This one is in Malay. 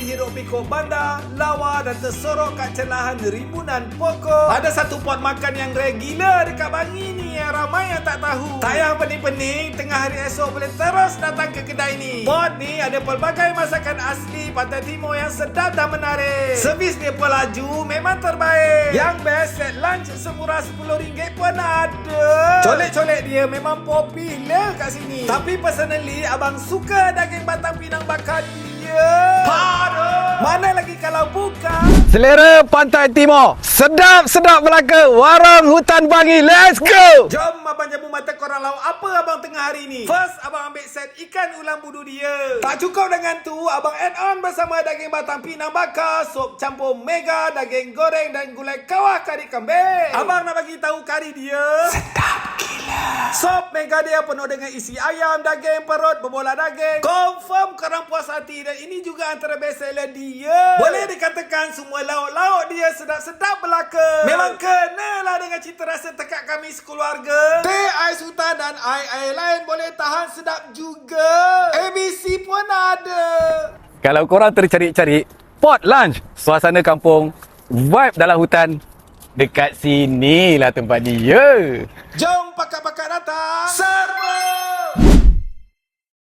hirup pikuk bandar, lawa dan tersorok kat celahan rimbunan pokok. Ada satu pot makan yang regular dekat Bangi ni yang ramai yang tak tahu. Tak payah pening-pening, tengah hari esok boleh terus datang ke kedai ni. Pot ni ada pelbagai masakan asli Pantai Timur yang sedap dan menarik. Servis dia pun laju, memang terbaik. Yang best, set lunch semurah RM10 pun ada. Colek-colek dia memang popular kat sini. Tapi personally, abang suka daging batang pinang bakar dia. Parah. Mana lagi kalau bukan Selera Pantai Timur, sedap-sedap belaka, warung hutan Bangi. Let's go! jom abang jamu mata korang lauk apa abang tengah hari ni. First, abang ambil set ikan ulam budu dia. Tak cukup dengan tu, abang add on bersama daging batang pinang bakar, sup campur mega, daging goreng dan gulai kawah kari kambing. Abang nak bagi tahu kari dia sedap gila. Sup mega dia penuh dengan isi ayam, daging perut, berbola daging. Confirm korang puas hati dan ini juga antara best seller dia. Boleh dikatakan semua lauk-lauk dia sedap-sedap belaka. Memang kenalah dengan cita rasa tekak kami sekeluarga. Teh ais hutan dan air lain boleh tahan sedap juga. ABC pun ada. Kalau korang tercari-cari pot lunch, suasana kampung, vibe dalam hutan, dekat sini lah tempat dia. Jom pakak-pakak datang. Serba